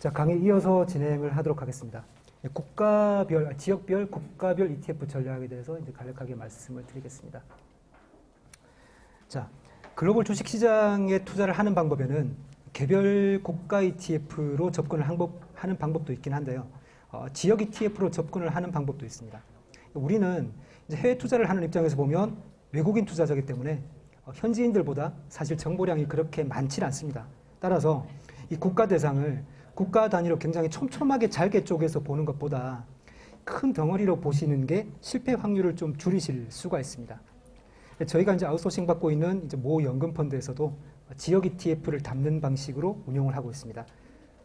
자, 강의 이어서 진행을 하도록 하겠습니다. 지역별, 국가별 ETF 전략에 대해서 이제 간략하게 말씀을 드리겠습니다. 자, 글로벌 주식시장에 투자를 하는 방법에는 개별 국가 ETF로 접근을 하는 방법도 있긴 한데요. 지역 ETF로 접근을 하는 방법도 있습니다. 우리는 이제 해외 투자를 하는 입장에서 보면 외국인 투자자이기 때문에 현지인들보다 사실 정보량이 그렇게 많지는 않습니다. 따라서 이 국가 대상을 국가 단위로 굉장히 촘촘하게 잘게 쪼개서 보는 것보다 큰 덩어리로 보시는 게 실패 확률을 좀 줄이실 수가 있습니다. 저희가 이제 아웃소싱 받고 있는 이제 모 연금 펀드에서도 지역 ETF를 담는 방식으로 운용을 하고 있습니다.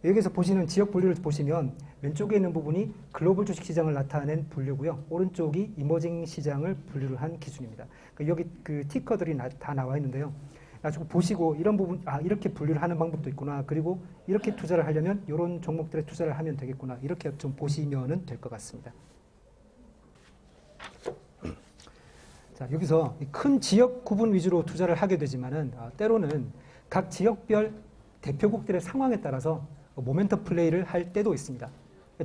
여기서 보시는 지역 분류를 보시면 왼쪽에 있는 부분이 글로벌 주식시장을 나타낸 분류고요. 오른쪽이 이머징 시장을 분류를 한 기준입니다. 여기 그 티커들이 다 나와 있는데요. 나중에 보시고 이런 부분, 이렇게 분류를 하는 방법도 있구나. 그리고 이렇게 투자를 하려면 이런 종목들에 투자를 하면 되겠구나. 이렇게 좀 보시면 될 것 같습니다. 자, 여기서 큰 지역 구분 위주로 투자를 하게 되지만은 때로는 각 지역별 대표국들의 상황에 따라서 모멘텀 플레이를 할 때도 있습니다.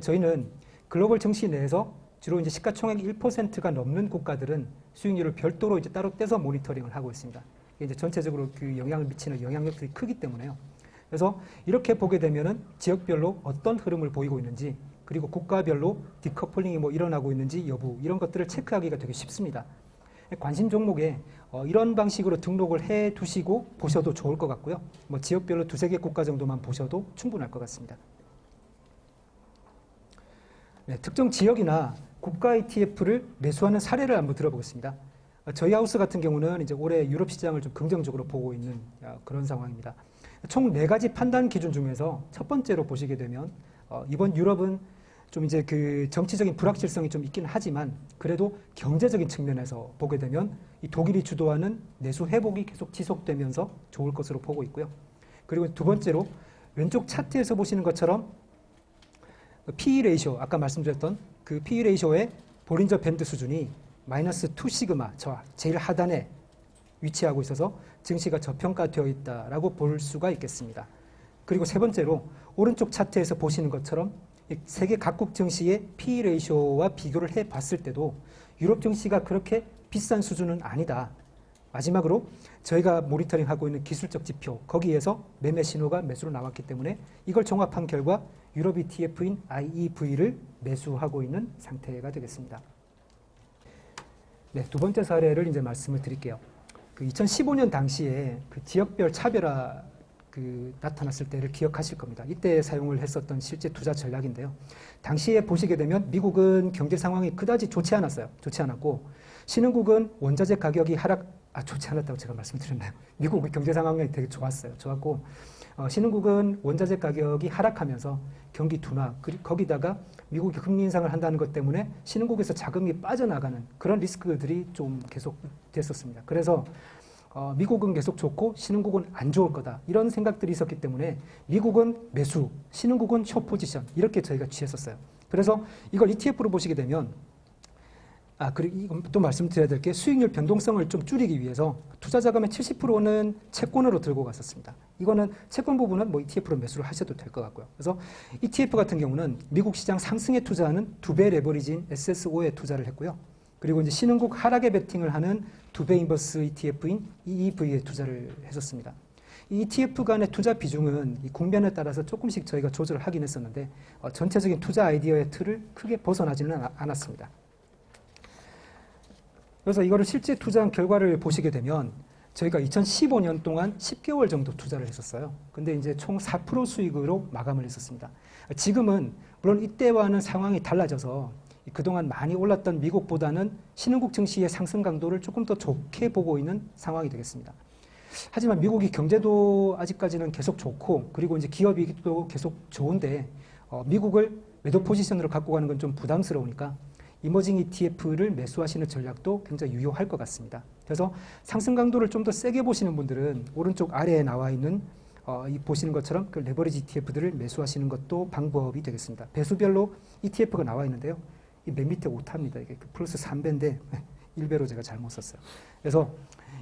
저희는 글로벌 증시 내에서 주로 이제 시가총액 1%가 넘는 국가들은 수익률을 별도로 이제 따로 떼서 모니터링을 하고 있습니다. 이제 전체적으로 그 영향을 미치는 영향력들이 크기 때문에요. 그래서 이렇게 보게 되면은 지역별로 어떤 흐름을 보이고 있는지, 그리고 국가별로 디커플링이 뭐 일어나고 있는지 여부, 이런 것들을 체크하기가 되게 쉽습니다. 관심 종목에 이런 방식으로 등록을 해 두시고 보셔도 좋을 것 같고요. 뭐 지역별로 두세 개 국가 정도만 보셔도 충분할 것 같습니다. 네, 특정 지역이나 국가 ETF를 매수하는 사례를 한번 들어보겠습니다. 저희 하우스 같은 경우는 이제 올해 유럽 시장을 좀 긍정적으로 보고 있는 그런 상황입니다. 총 4가지 판단 기준 중에서 첫 번째로 보시게 되면 이번 유럽은 좀 이제 그 정치적인 불확실성이 좀 있긴 하지만 그래도 경제적인 측면에서 보게 되면 이 독일이 주도하는 내수 회복이 계속 지속되면서 좋을 것으로 보고 있고요. 그리고 두 번째로 왼쪽 차트에서 보시는 것처럼 PE 레이쇼, 아까 말씀드렸던 그 PE 레이쇼의 볼린저 밴드 수준이 마이너스 2 시그마, 저 제일 하단에 위치하고 있어서 증시가 저평가되어 있다라고 볼 수가 있겠습니다. 그리고 세 번째로 오른쪽 차트에서 보시는 것처럼 세계 각국 증시의 PE 레이쇼와 비교를 해봤을 때도 유럽 증시가 그렇게 비싼 수준은 아니다. 마지막으로 저희가 모니터링하고 있는 기술적 지표, 거기에서 매매 신호가 매수로 나왔기 때문에 이걸 종합한 결과 유럽 ETF인 IEV를 매수하고 있는 상태가 되겠습니다. 네, 두 번째 사례를 이제 말씀을 드릴게요. 그 2015년 당시에 그 지역별 차별화 나타났을 때를 기억하실 겁니다. 이때 사용을 했었던 실제 투자 전략인데요. 당시에 보시게 되면 미국은 경제 상황이 그다지 좋지 않았어요. 좋지 않았고 신흥국은 원자재 가격이 좋지 않았다고 제가 말씀드렸나요? 미국 경제 상황이 되게 좋았어요. 좋았고 신흥국은 원자재 가격이 하락하면서 경기 둔화, 거기다가 미국이 금리 인상을 한다는 것 때문에 신흥국에서 자금이 빠져나가는 그런 리스크들이 좀 계속 됐었습니다. 그래서 미국은 계속 좋고 신흥국은 안 좋을 거다. 이런 생각들이 있었기 때문에 미국은 매수, 신흥국은 숏 포지션 이렇게 저희가 취했었어요. 그래서 이걸 ETF로 보시게 되면 그리고 이건 또 말씀드려야 될 게 수익률 변동성을 좀 줄이기 위해서 투자 자금의 70%는 채권으로 들고 갔었습니다. 이거는 채권 부분은 뭐 ETF로 매수를 하셔도 될 것 같고요. 그래서 ETF 같은 경우는 미국 시장 상승에 투자하는 2배 레버리지인 SSO에 투자를 했고요. 그리고 이제 신흥국 하락에 베팅을 하는 2배 인버스 ETF인 EEV에 투자를 했었습니다. 이 ETF 간의 투자 비중은 이 국면에 따라서 조금씩 저희가 조절을 하긴 했었는데 전체적인 투자 아이디어의 틀을 크게 벗어나지는 않았습니다. 그래서 이거를 실제 투자한 결과를 보시게 되면 저희가 2015년 동안 10개월 정도 투자를 했었어요. 근데 이제 총 4% 수익으로 마감을 했었습니다. 지금은 물론 이때와는 상황이 달라져서 그동안 많이 올랐던 미국보다는 신흥국 증시의 상승 강도를 조금 더 좋게 보고 있는 상황이 되겠습니다. 하지만 미국이 경제도 아직까지는 계속 좋고 그리고 이제 기업이익도 계속 좋은데 미국을 매도 포지션으로 갖고 가는 건 좀 부담스러우니까 이머징 ETF를 매수하시는 전략도 굉장히 유효할 것 같습니다. 그래서 상승 강도를 좀 더 세게 보시는 분들은 오른쪽 아래에 나와 있는 보시는 것처럼 그 레버리지 ETF들을 매수하시는 것도 방법이 되겠습니다. 배수별로 ETF가 나와 있는데요. 이 맨 밑에 오타입니다. 이게 플러스 3배인데 1배로 제가 잘못 썼어요. 그래서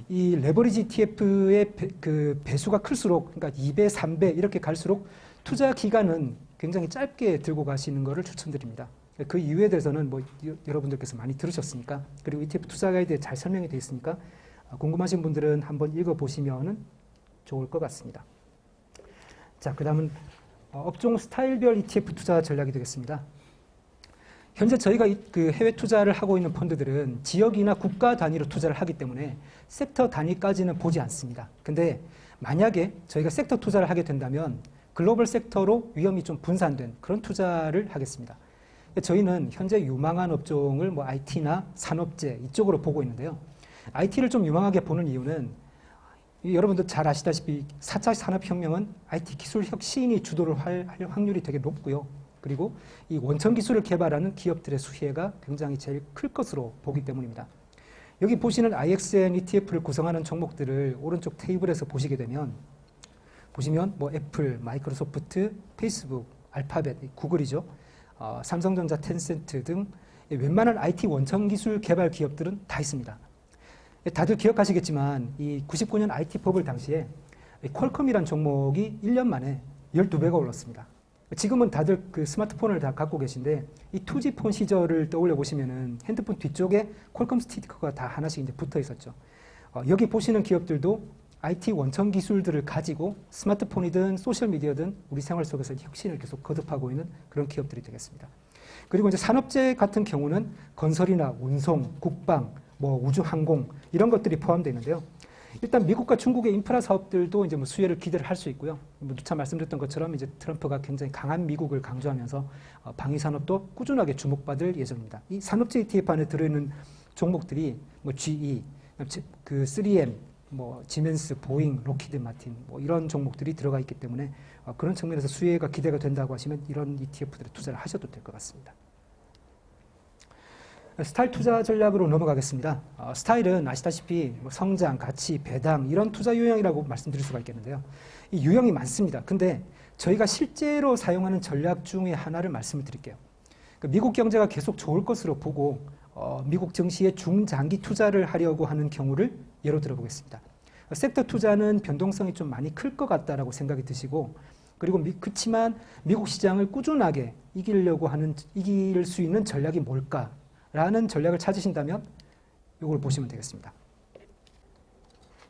이 레버리지 ETF의 그 배수가 클수록, 그러니까 2배, 3배 이렇게 갈수록 투자 기간은 굉장히 짧게 들고 가시는 것을 추천드립니다. 그 이유에 대해서는 뭐 여러분들께서 많이 들으셨으니까, 그리고 ETF 투자 가이드에 잘 설명이 되어 있으니까 궁금하신 분들은 한번 읽어보시면 좋을 것 같습니다. 자, 그 다음은 업종 스타일별 ETF 투자 전략이 되겠습니다. 현재 저희가 그 해외 투자를 하고 있는 펀드들은 지역이나 국가 단위로 투자를 하기 때문에 섹터 단위까지는 보지 않습니다. 근데 만약에 저희가 섹터 투자를 하게 된다면 글로벌 섹터로 위험이 좀 분산된 그런 투자를 하겠습니다. 저희는 현재 유망한 업종을 뭐 IT나 산업재 이쪽으로 보고 있는데요. IT를 좀 유망하게 보는 이유는 여러분들 잘 아시다시피 4차 산업혁명은 IT 기술 혁신이 주도를 할 확률이 되게 높고요. 그리고 이 원천 기술을 개발하는 기업들의 수혜가 굉장히 제일 클 것으로 보기 때문입니다. 여기 보시는 IXN ETF를 구성하는 종목들을 오른쪽 테이블에서 보시게 되면 보시면 뭐 애플, 마이크로소프트, 페이스북, 알파벳, 구글이죠. 삼성전자, 텐센트 등 웬만한 IT 원천 기술 개발 기업들은 다 있습니다. 다들 기억하시겠지만 이 99년 IT 버블 당시에 퀄컴이라는 종목이 1년 만에 12배가 올랐습니다. 지금은 다들 그 스마트폰을 다 갖고 계신데 이 2G폰 시절을 떠올려 보시면은 핸드폰 뒤쪽에 퀄컴 스티커가 다 하나씩 이제 붙어 있었죠. 여기 보시는 기업들도 IT 원천 기술들을 가지고 스마트폰이든 소셜미디어든 우리 생활 속에서 혁신을 계속 거듭하고 있는 그런 기업들이 되겠습니다. 그리고 이제 산업재 같은 경우는 건설이나 운송, 국방, 뭐 우주항공 이런 것들이 포함되어 있는데요. 일단 미국과 중국의 인프라 사업들도 이제 뭐 수혜를 기대를 할 수 있고요. 뭐 누차 말씀드렸던 것처럼 이제 트럼프가 굉장히 강한 미국을 강조하면서 방위 산업도 꾸준하게 주목받을 예정입니다. 이 산업재 ETF 안에 들어있는 종목들이 뭐 GE, 그 3M, 뭐 지멘스, 보잉, 로키드 마틴 뭐 이런 종목들이 들어가 있기 때문에 그런 측면에서 수혜가 기대가 된다고 하시면 이런 ETF들에 투자를 하셔도 될 것 같습니다. 스타일 투자 전략으로 넘어가겠습니다. 스타일은 아시다시피 뭐 성장, 가치, 배당 이런 투자 유형이라고 말씀드릴 수가 있겠는데요. 이 유형이 많습니다. 근데 저희가 실제로 사용하는 전략 중에 하나를 말씀을 드릴게요. 미국 경제가 계속 좋을 것으로 보고 미국 증시에 중장기 투자를 하려고 하는 경우를 예로 들어보겠습니다. 섹터 투자는 변동성이 좀 많이 클 것 같다라고 생각이 드시고, 그리고 그렇지만 미국 시장을 꾸준하게 이길 수 있는 전략이 뭘까라는 전략을 찾으신다면 이걸 보시면 되겠습니다.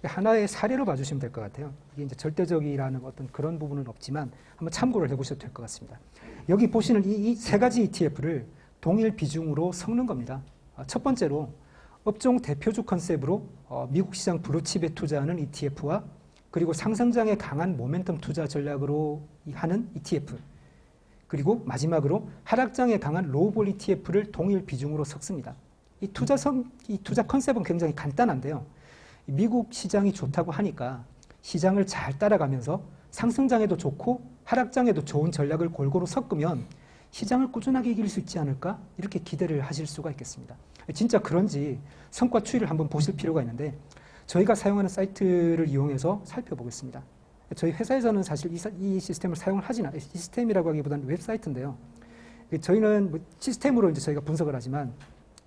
하나의 사례로 봐주시면 될 것 같아요. 이게 이제 절대적이라는 어떤 그런 부분은 없지만 한번 참고를 해보셔도 될 것 같습니다. 여기 보시는 이 세 가지 ETF를 동일 비중으로 섞는 겁니다. 첫 번째로 업종 대표주 컨셉으로 미국 시장 블루칩에 투자하는 ETF와 그리고 상승장에 강한 모멘텀 투자 전략으로 하는 ETF, 그리고 마지막으로 하락장에 강한 로우볼 ETF를 동일 비중으로 섞습니다. 이 투자 컨셉은 굉장히 간단한데요. 미국 시장이 좋다고 하니까 시장을 잘 따라가면서 상승장에도 좋고 하락장에도 좋은 전략을 골고루 섞으면 시장을 꾸준하게 이길 수 있지 않을까? 이렇게 기대를 하실 수가 있겠습니다. 진짜 그런지 성과 추이를 한번 보실 필요가 있는데 저희가 사용하는 사이트를 이용해서 살펴보겠습니다. 저희 회사에서는 사실 이 시스템을 사용을 하진 않아요. 시스템이라고 하기보다는 웹사이트인데요. 저희는 뭐 시스템으로 이제 저희가 분석을 하지만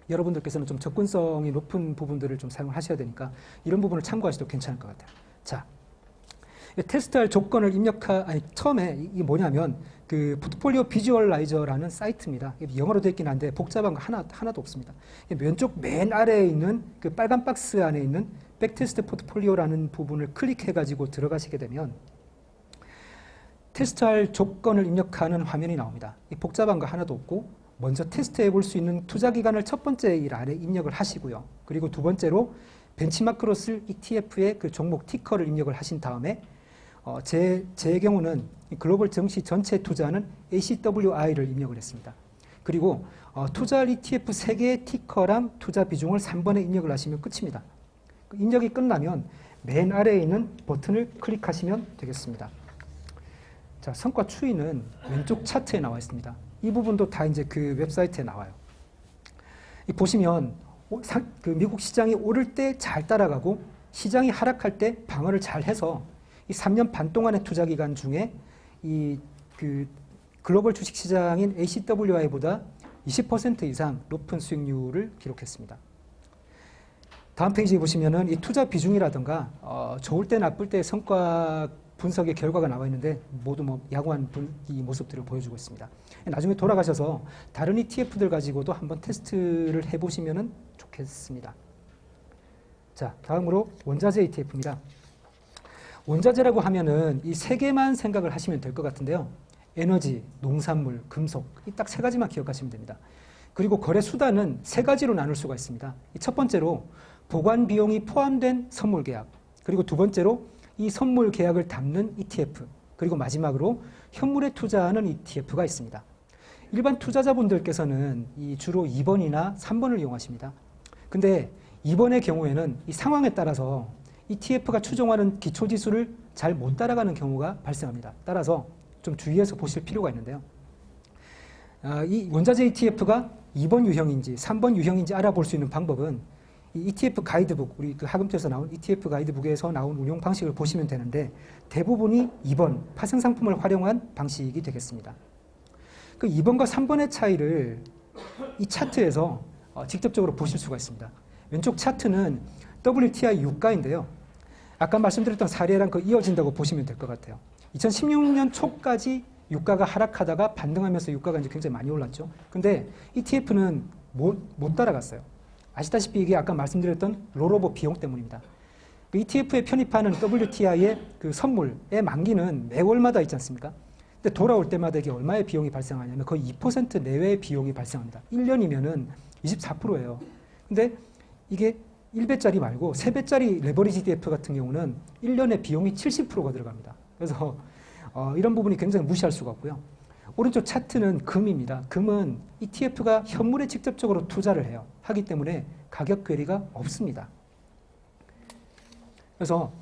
여러분들께서는 좀 접근성이 높은 부분들을 좀 사용을 하셔야 되니까 이런 부분을 참고하셔도 괜찮을 것 같아요. 자, 테스트할 조건을 처음에 이게 뭐냐면 그 포트폴리오 비주얼라이저라는 사이트입니다. 영어로 되어 있긴 한데 복잡한 거 하나도 없습니다. 왼쪽 맨 아래에 있는 그 빨간 박스 안에 있는 백테스트 포트폴리오라는 부분을 클릭해가지고 들어가시게 되면 테스트할 조건을 입력하는 화면이 나옵니다. 복잡한 거 하나도 없고 먼저 테스트해 볼 수 있는 투자 기간을 첫 번째 일 아래 입력을 하시고요. 그리고 두 번째로 벤치마크로 쓸 ETF의 그 종목 티커를 입력을 하신 다음에 제 경우는 글로벌 증시 전체 투자는 ACWI를 입력을 했습니다. 그리고 투자할 ETF 3개의 티커랑 투자 비중을 3번에 입력을 하시면 끝입니다. 입력이 끝나면 맨 아래에 있는 버튼을 클릭하시면 되겠습니다. 자, 성과 추이는 왼쪽 차트에 나와 있습니다. 이 부분도 다 이제 그 웹사이트에 나와요. 보시면 그 미국 시장이 오를 때 잘 따라가고 시장이 하락할 때 방어를 잘 해서 이 3년 반 동안의 투자 기간 중에 그 글로벌 주식 시장인 ACWI보다 20% 이상 높은 수익률을 기록했습니다. 다음 페이지 보시면은 이 투자 비중이라든가 좋을 때 나쁠 때 성과 분석의 결과가 나와 있는데 모두 뭐 양호한 이 모습들을 보여주고 있습니다. 나중에 돌아가셔서 다른 ETF들 가지고도 한번 테스트를 해보시면 좋겠습니다. 자, 다음으로 원자재 ETF입니다. 원자재라고 하면은 이 세 개만 생각을 하시면 될 것 같은데요. 에너지, 농산물, 금속, 이 딱 세 가지만 기억하시면 됩니다. 그리고 거래 수단은 세 가지로 나눌 수가 있습니다. 첫 번째로 보관 비용이 포함된 선물 계약, 그리고 두 번째로 이 선물 계약을 담는 ETF, 그리고 마지막으로 현물에 투자하는 ETF가 있습니다. 일반 투자자분들께서는 주로 2번이나 3번을 이용하십니다. 근데 2번의 경우에는 이 상황에 따라서 ETF가 추종하는 기초지수를 잘 못 따라가는 경우가 발생합니다. 따라서 좀 주의해서 보실 필요가 있는데요. 이 원자재 ETF가 2번 유형인지 3번 유형인지 알아볼 수 있는 방법은 이 ETF 가이드북, 우리 그 학음투에서 나온 ETF 가이드북에서 나온 운용 방식을 보시면 되는데 대부분이 2번 파생상품을 활용한 방식이 되겠습니다. 그 2번과 3번의 차이를 이 차트에서 직접적으로 보실 수가 있습니다. 왼쪽 차트는 WTI 유가인데요. 아까 말씀드렸던 사례랑 이어진다고 보시면 될 것 같아요. 2016년 초까지 유가가 하락하다가 반등하면서 유가가 이제 굉장히 많이 올랐죠. 근데 ETF는 못 따라갔어요. 아시다시피 이게 아까 말씀드렸던 롤오버 비용 때문입니다. 그 ETF에 편입하는 WTI의 그 선물의 만기는 매월마다 있지 않습니까? 근데 돌아올 때마다 이게 얼마의 비용이 발생하냐면 거의 2% 내외의 비용이 발생합니다. 1년이면은 24%예요. 근데 이게 1배짜리 말고 3배짜리 레버리지 ETF 같은 경우는 1년에 비용이 70%가 들어갑니다. 그래서 이런 부분이 굉장히 무시할 수가 없고요. 오른쪽 차트는 금입니다. 금은 ETF가 현물에 직접적으로 투자를 해요. 하기 때문에 가격 괴리가 없습니다. 그래서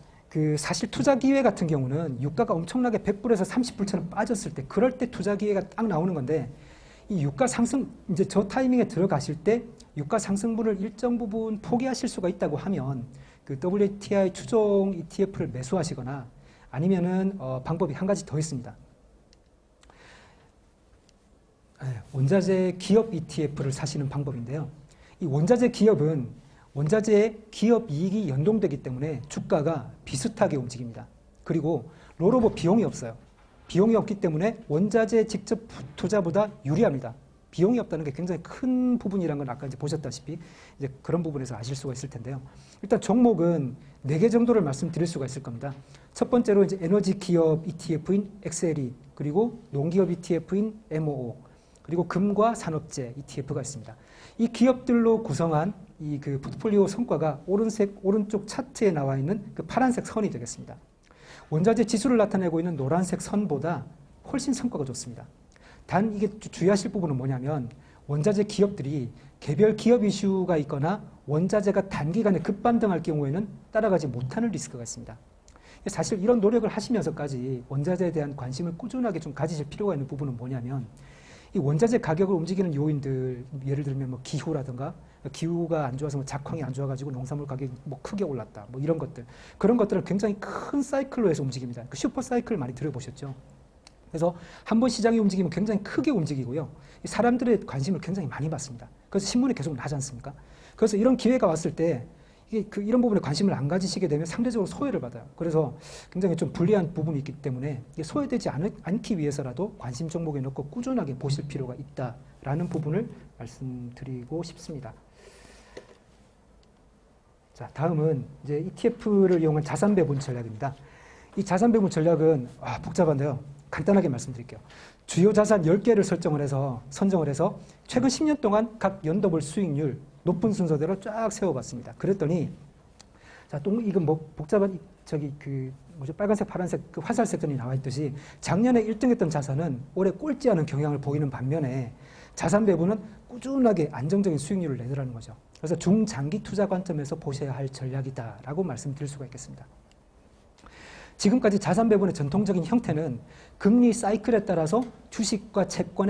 사실 투자 기회 같은 경우는 유가가 엄청나게 100불에서 30불처럼 빠졌을 때 그럴 때 투자 기회가 딱 나오는 건데 이 유가 상승 이제 저 타이밍에 들어가실 때 유가 상승분을 일정 부분 포기하실 수가 있다고 하면 그 WTI 추종 ETF를 매수하시거나 아니면은 방법이 한 가지 더 있습니다. 원자재 기업 ETF를 사시는 방법인데요. 이 원자재 기업은 원자재의 기업 이익이 연동되기 때문에 주가가 비슷하게 움직입니다. 그리고 롤오버 비용이 없어요. 비용이 없기 때문에 원자재 직접 투자보다 유리합니다. 비용이 없다는 게 굉장히 큰 부분이라는 건 아까 이제 보셨다시피 이제 그런 부분에서 아실 수가 있을 텐데요. 일단 종목은 4개 정도를 말씀드릴 수가 있을 겁니다. 첫 번째로 이제 에너지 기업 ETF인 XLE, 그리고 농기업 ETF인 MOO, 그리고 금과 산업재 ETF가 있습니다. 이 기업들로 구성한 이 그 포트폴리오 성과가 오른쪽 차트에 나와 있는 그 파란색 선이 되겠습니다. 원자재 지수를 나타내고 있는 노란색 선보다 훨씬 성과가 좋습니다. 단 이게 주의하실 부분은 뭐냐면 원자재 기업들이 개별 기업 이슈가 있거나 원자재가 단기간에 급반등할 경우에는 따라가지 못하는 리스크가 있습니다. 사실 이런 노력을 하시면서까지 원자재에 대한 관심을 꾸준하게 좀 가지실 필요가 있는 부분은 뭐냐면 이 원자재 가격을 움직이는 요인들, 예를 들면 뭐 기후라든가 기후가 안 좋아서 뭐 작황이 안 좋아가지고 농산물 가격이 뭐 크게 올랐다, 뭐 이런 것들, 그런 것들을 굉장히 큰 사이클로 해서 움직입니다. 그 슈퍼 사이클 많이 들어보셨죠? 그래서 한번 시장이 움직이면 굉장히 크게 움직이고요. 사람들의 관심을 굉장히 많이 받습니다. 그래서 신문에 계속 나지 않습니까? 그래서 이런 기회가 왔을 때 이게 이런 부분에 관심을 안 가지시게 되면 상대적으로 소외를 받아요. 그래서 굉장히 좀 불리한 부분이 있기 때문에 이게 소외되지 않기 위해서라도 관심 종목에 넣고 꾸준하게 보실 필요가 있다라는 부분을 말씀드리고 싶습니다. 자, 다음은 이제 ETF를 이용한 자산 배분 전략입니다. 이 자산 배분 전략은 복잡한데요. 간단하게 말씀드릴게요. 주요 자산 10개를 선정을 해서 최근 10년 동안 각 연도별 수익률 높은 순서대로 쫙 세워봤습니다. 그랬더니 자, 이건 뭐 복잡한 빨간색, 파란색 그 화살색 선이 나와 있듯이 작년에 1등했던 자산은 올해 꼴찌하는 경향을 보이는 반면에 자산 배분은 꾸준하게 안정적인 수익률을 내더라는 거죠. 그래서 중장기 투자 관점에서 보셔야 할 전략이다라고 말씀드릴 수가 있겠습니다. 지금까지 자산 배분의 전통적인 형태는 금리 사이클에 따라서 주식과 채권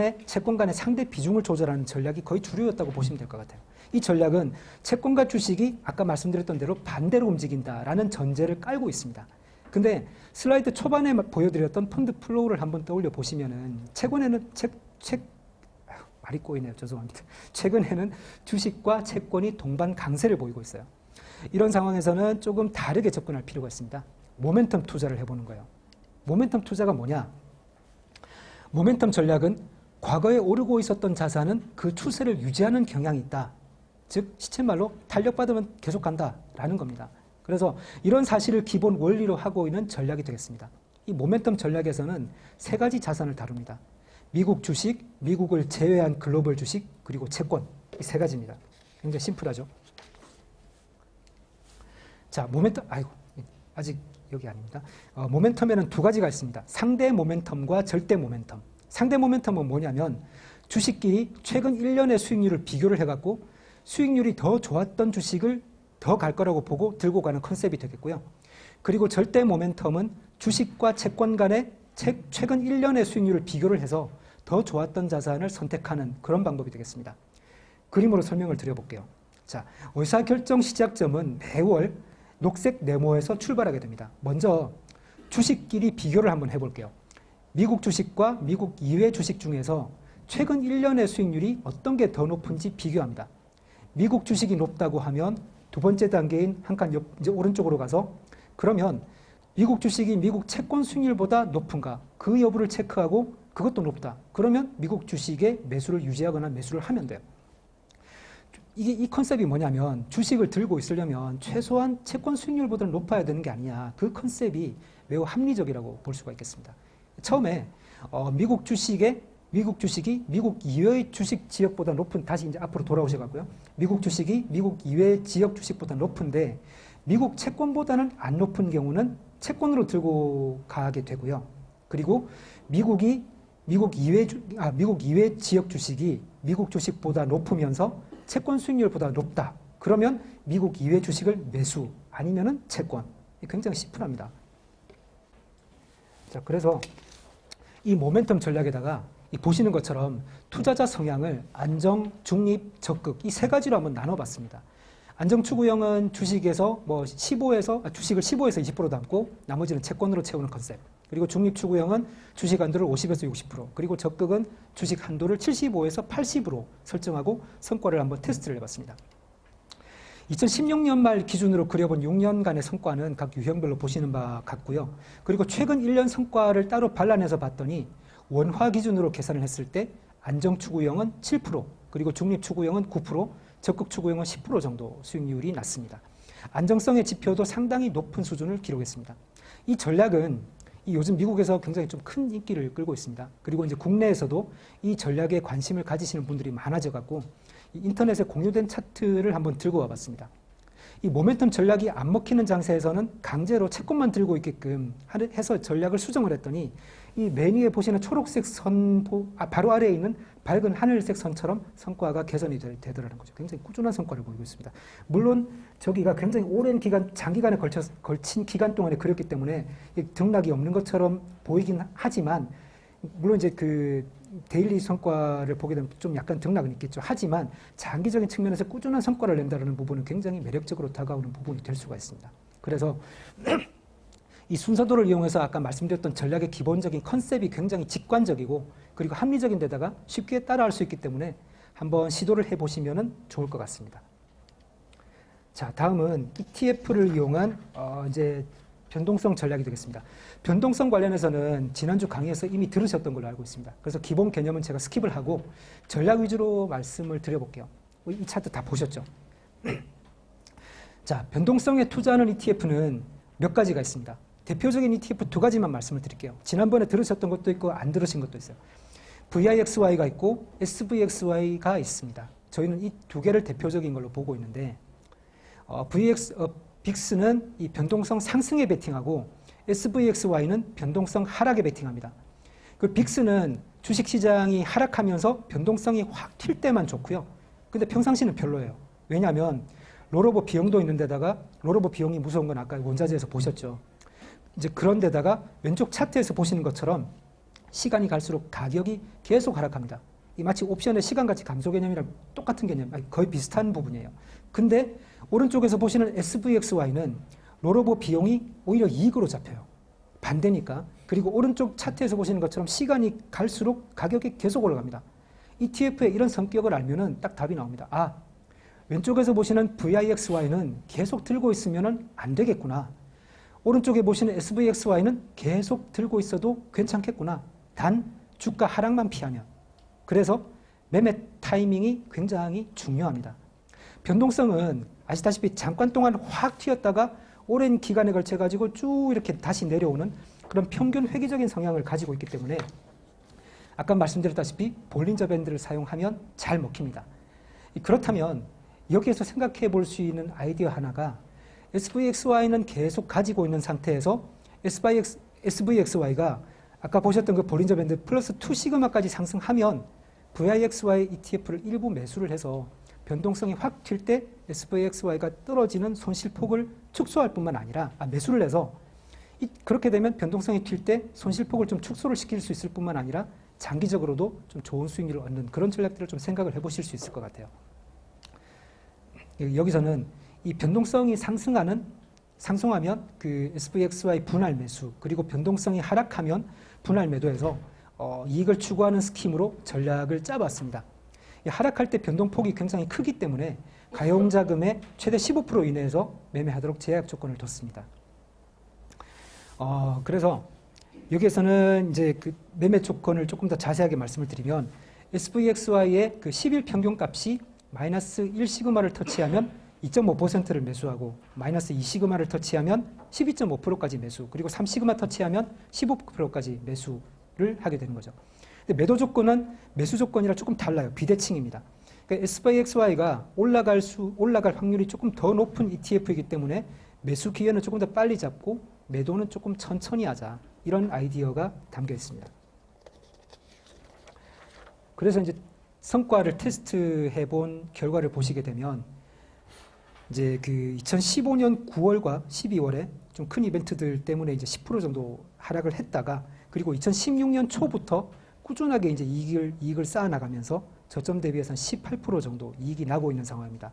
간의 상대 비중을 조절하는 전략이 거의 주류였다고 보시면 될 것 같아요. 이 전략은 채권과 주식이 아까 말씀드렸던 대로 반대로 움직인다라는 전제를 깔고 있습니다. 근데 슬라이드 초반에 보여드렸던 펀드 플로우를 한번 떠올려 보시면은 말이 꼬이네요. 죄송합니다. 최근에는 주식과 채권이 동반 강세를 보이고 있어요. 이런 상황에서는 조금 다르게 접근할 필요가 있습니다. 모멘텀 투자를 해보는 거예요. 모멘텀 투자가 뭐냐? 모멘텀 전략은 과거에 오르고 있었던 자산은 그 추세를 유지하는 경향이 있다. 즉 시쳇말로 탄력받으면 계속 간다라는 겁니다. 그래서 이런 사실을 기본 원리로 하고 있는 전략이 되겠습니다. 이 모멘텀 전략에서는 세 가지 자산을 다룹니다. 미국 주식, 미국을 제외한 글로벌 주식, 그리고 채권. 이 세 가지입니다. 굉장히 심플하죠. 자, 아직 여기 아닙니다. 모멘텀에는 두 가지가 있습니다. 상대 모멘텀과 절대 모멘텀. 상대 모멘텀은 뭐냐면 주식끼리 최근 1년의 수익률을 비교를 해갖고 수익률이 더 좋았던 주식을 더 갈 거라고 보고 들고 가는 컨셉이 되겠고요. 그리고 절대 모멘텀은 주식과 채권 간의 최근 1년의 수익률을 비교를 해서 더 좋았던 자산을 선택하는 그런 방법이 되겠습니다. 그림으로 설명을 드려볼게요. 자, 의사결정 시작점은 매월 녹색 네모에서 출발하게 됩니다. 먼저 주식끼리 비교를 한번 해볼게요. 미국 주식과 미국 이외 주식 중에서 최근 1년의 수익률이 어떤 게 더 높은지 비교합니다. 미국 주식이 높다고 하면 두 번째 단계인 한 칸 이제 오른쪽으로 가서 그러면 미국 주식이 미국 채권 수익률보다 높은가? 그 여부를 체크하고 그것도 높다. 그러면 미국 주식의 매수를 유지하거나 매수를 하면 돼요. 이 컨셉이 뭐냐면 주식을 들고 있으려면 최소한 채권 수익률보다 높아야 되는 게 아니냐. 그 컨셉이 매우 합리적이라고 볼 수가 있겠습니다. 처음에 미국 주식이 미국 이외의 주식 지역보다 높은, 다시 이제 앞으로 돌아오셔가고요. 미국 주식이 미국 이외의 지역 주식보다 높은데 미국 채권보다는 안 높은 경우는 채권으로 들고 가게 되고요. 그리고 미국 이외 지역 주식이 미국 주식보다 높으면서 채권 수익률보다 높다. 그러면 미국 이외 주식을 매수 아니면은 채권. 굉장히 심플합니다. 자, 그래서 이 모멘텀 전략에다가 보시는 것처럼 투자자 성향을 안정, 중립, 적극 이 세 가지로 한번 나눠봤습니다. 안정 추구형은 주식을 15에서 20% 담고 나머지는 채권으로 채우는 컨셉. 그리고 중립 추구형은 주식 한도를 50에서 60%, 그리고 적극은 주식 한도를 75에서 80으로 설정하고 성과를 한번 테스트를 해봤습니다. 2016년 말 기준으로 그려본 6년간의 성과는 각 유형별로 보시는 바와 같고요. 그리고 최근 1년 성과를 따로 반란해서 봤더니 원화 기준으로 계산을 했을 때 안정 추구형은 7%, 그리고 중립 추구형은 9%, 적극 추구형은 10% 정도 수익률이 났습니다. 안정성의 지표도 상당히 높은 수준을 기록했습니다. 이 전략은 요즘 미국에서 굉장히 좀 큰 인기를 끌고 있습니다. 그리고 이제 국내에서도 이 전략에 관심을 가지시는 분들이 많아져 갖고 인터넷에 공유된 차트를 한번 들고 와봤습니다. 이 모멘텀 전략이 안 먹히는 장세에서는 강제로 채권만 들고 있게끔 해서 전략을 수정을 했더니 이 맨 위에 보시는 초록색 선 바로 아래에 있는 밝은 하늘색 선처럼 성과가 개선이 되더라는 거죠. 굉장히 꾸준한 성과를 보이고 있습니다. 물론 저기가 굉장히 오랜 기간, 장기간에 걸친 기간 동안에 그렸기 때문에 등락이 없는 것처럼 보이긴 하지만 물론 이제 그 데일리 성과를 보게 되면 좀 약간 등락은 있겠죠. 하지만 장기적인 측면에서 꾸준한 성과를 낸다는 부분은 굉장히 매력적으로 다가오는 부분이 될 수가 있습니다. 그래서 이 순서도를 이용해서 아까 말씀드렸던 전략의 기본적인 컨셉이 굉장히 직관적이고 그리고 합리적인 데다가 쉽게 따라할 수 있기 때문에 한번 시도를 해보시면 좋을 것 같습니다. 자, 다음은 ETF를 이용한 이제 변동성 전략이 되겠습니다. 변동성 관련해서는 지난주 강의에서 이미 들으셨던 걸로 알고 있습니다. 그래서 기본 개념은 제가 스킵을 하고 전략 위주로 말씀을 드려볼게요. 이 차트 다 보셨죠? 자, 변동성에 투자하는 ETF는 몇 가지가 있습니다. 대표적인 ETF 두 가지만 말씀을 드릴게요. 지난번에 들으셨던 것도 있고 안 들으신 것도 있어요. VIXY가 있고 SVXY가 있습니다. 저희는 이 두 개를 대표적인 걸로 보고 있는데 빅스는 이 변동성 상승에 베팅하고 SVXY는 변동성 하락에 베팅합니다. 그 빅스는 주식시장이 하락하면서 변동성이 확 튈 때만 좋고요. 근데 평상시는 별로예요. 왜냐하면 롤오버 비용도 있는 데다가 롤오버 비용이 무서운 건 아까 원자재에서 보셨죠. 이제 그런 데다가 왼쪽 차트에서 보시는 것처럼 시간이 갈수록 가격이 계속 하락합니다. 이 마치 옵션의 시간같이 감소 개념이랑 똑같은 개념, 거의 비슷한 부분이에요. 근데 오른쪽에서 보시는 SVXY는 롤오버 비용이 오히려 이익으로 잡혀요. 반대니까. 그리고 오른쪽 차트에서 보시는 것처럼 시간이 갈수록 가격이 계속 올라갑니다. ETF의 이런 성격을 알면은 딱 답이 나옵니다. 아, 왼쪽에서 보시는 VIXY는 계속 들고 있으면 안 되겠구나. 오른쪽에 보시는 SVXY는 계속 들고 있어도 괜찮겠구나. 단 주가 하락만 피하면. 그래서 매매 타이밍이 굉장히 중요합니다. 변동성은 아시다시피 잠깐 동안 확 튀었다가 오랜 기간에 걸쳐 가지고 쭉 이렇게 다시 내려오는 그런 평균 회귀적인 성향을 가지고 있기 때문에 아까 말씀드렸다시피 볼린저 밴드를 사용하면 잘 먹힙니다. 그렇다면 여기에서 생각해 볼 수 있는 아이디어 하나가 SVXY는 계속 가지고 있는 상태에서 SVXY가 아까 보셨던 그 볼린저 밴드 플러스 2시그마까지 상승하면 VIXY ETF를 일부 매수를 해서 변동성이 확 튈 때 SVXY가 떨어지는 손실폭을 축소할 뿐만 아니라 매수를 해서 그렇게 되면 변동성이 튈 때 손실폭을 좀 축소를 시킬 수 있을 뿐만 아니라 장기적으로도 좀 좋은 수익률을 얻는 그런 전략들을 좀 생각을 해보실 수 있을 것 같아요. 여기서는 이 변동성이 상승하면 그 SVXY 분할 매수 그리고 변동성이 하락하면 분할 매도해서 이익을 추구하는 스킴으로 전략을 짜봤습니다. 하락할 때 변동폭이 굉장히 크기 때문에 가용자금의 최대 15% 이내에서 매매하도록 제약 조건을 뒀습니다. 그래서 여기에서는 이제 그 매매 조건을 조금 더 자세하게 말씀을 드리면 SVXY의 그 10일 평균 값이 마이너스 1시그마를 터치하면 2.5%를 매수하고 마이너스 2시그마를 터치하면 12.5%까지 매수 그리고 3시그마 터치하면 15%까지 매수를 하게 되는 거죠. 근데 매도 조건은 매수 조건이랑 조금 달라요. 비대칭입니다. 그러니까 SVXY가 올라갈 확률이 조금 더 높은 ETF이기 때문에 매수 기회는 조금 더 빨리 잡고 매도는 조금 천천히 하자. 이런 아이디어가 담겨 있습니다. 그래서 이제 성과를 테스트해 본 결과를 보시게 되면 이제 그 2015년 9월과 12월에 좀 큰 이벤트들 때문에 이제 10% 정도 하락을 했다가 그리고 2016년 초부터 꾸준하게 이제 이익을 쌓아 나가면서 저점 대비해서 18% 정도 이익이 나고 있는 상황입니다.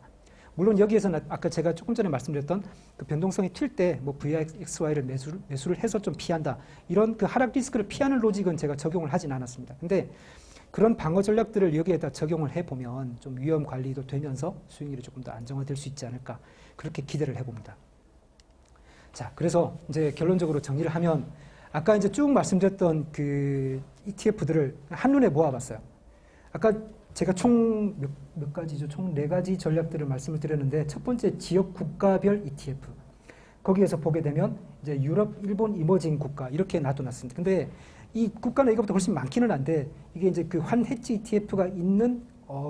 물론 여기에서는 아까 제가 조금 전에 말씀드렸던 그 변동성이 튈 때 뭐 VIXY를 매수를 해서 좀 피한다. 이런 그 하락 리스크를 피하는 로직은 제가 적용을 하진 않았습니다. 근데 그런 방어 전략들을 여기에다 적용을 해보면 좀 위험 관리도 되면서 수익률이 조금 더 안정화될 수 있지 않을까. 그렇게 기대를 해봅니다. 자, 그래서 이제 결론적으로 정리를 하면 아까 이제 쭉 말씀드렸던 그 ETF들을 한눈에 모아봤어요. 아까 제가 총 몇 가지죠? 총 4가지 전략들을 말씀을 드렸는데 첫 번째 지역 국가별 ETF. 거기에서 보게 되면 이제 유럽, 일본, 이머징 국가 이렇게 놔둬놨습니다. 근데 이 국가는 이것보다 훨씬 많기는 한데 이게 이제 그 환헤지 ETF가 있는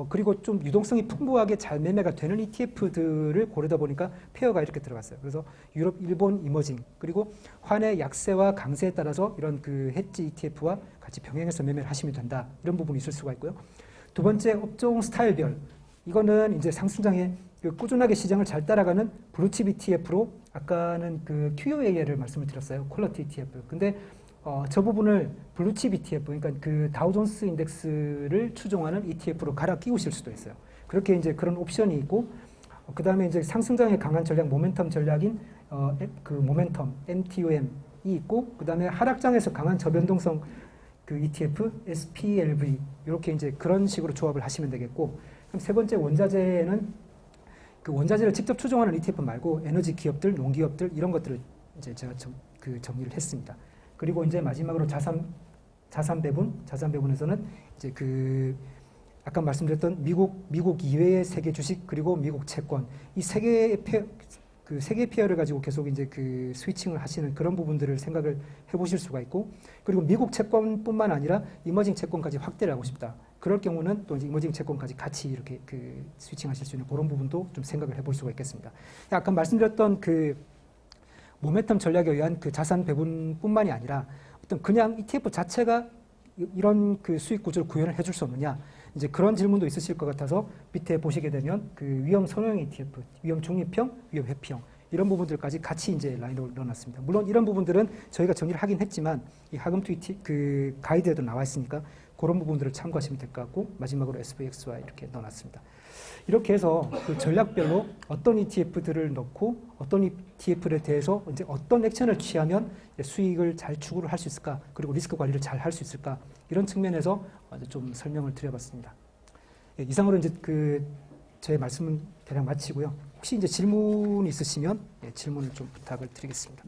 그리고 좀 유동성이 풍부하게 잘 매매가 되는 ETF들을 고르다 보니까 페어가 이렇게 들어갔어요. 그래서 유럽, 일본, 이머징 그리고 환의 약세와 강세에 따라서 이런 그 헤지 ETF와 같이 병행해서 매매를 하시면 된다. 이런 부분이 있을 수가 있고요. 두 번째 업종 스타일별 이거는 이제 상승장에 꾸준하게 시장을 잘 따라가는 블루칩 ETF로 아까는 그 QA를 말씀을 드렸어요. 퀄리티 ETF. 근데 저 부분을 블루칩 ETF, 그러니까 그 다우존스 인덱스를 추종하는 ETF로 갈아 끼우실 수도 있어요. 그렇게 이제 그런 옵션이 있고, 그 다음에 이제 상승장에 강한 전략, 모멘텀 전략인 그 모멘텀, MTOM이 있고, 그 다음에 하락장에서 강한 저변동성 그 ETF, SPLV, 이렇게 이제 그런 식으로 조합을 하시면 되겠고, 그럼 세 번째 원자재는 그 원자재를 직접 추종하는 ETF 말고 에너지 기업들, 농기업들 이런 것들을 이제 제가 정리를 했습니다. 그리고 이제 마지막으로 자산 배분에서는 이제 그 아까 말씀드렸던 미국 이외의 세계 주식 그리고 미국 채권 이 세 개의 페어를 가지고 계속 이제 그 스위칭을 하시는 그런 부분들을 생각을 해보실 수가 있고 그리고 미국 채권뿐만 아니라 이머징 채권까지 확대를 하고 싶다. 그럴 경우는 또 이제 이머징 채권까지 같이 이렇게 그 스위칭하실 수 있는 그런 부분도 좀 생각을 해볼 수가 있겠습니다. 아까 말씀드렸던 그 모멘텀 전략에 의한 그 자산 배분뿐만이 아니라 어떤 그냥 ETF 자체가 이런 그 수익 구조를 구현을 해줄 수 없느냐 이제 그런 질문도 있으실 것 같아서 밑에 보시게 되면 그 위험 선호형 ETF, 위험 중립형, 위험 회피형 이런 부분들까지 같이 이제 라인으로 넣어놨습니다. 물론 이런 부분들은 저희가 정리를 하긴 했지만 이 하금투 그 가이드에도 나와 있으니까 그런 부분들을 참고하시면 될 것 같고 마지막으로 SVXY 이렇게 넣어놨습니다. 이렇게 해서 그 전략별로 어떤 ETF들을 넣고 어떤 ETF에 대해서 이제 어떤 액션을 취하면 수익을 잘 추구를 할 수 있을까 그리고 리스크 관리를 잘 할 수 있을까 이런 측면에서 좀 설명을 드려봤습니다. 이상으로 이제 그 제 말씀은 대략 마치고요. 혹시 이제 질문 있으시면 질문을 좀 부탁을 드리겠습니다.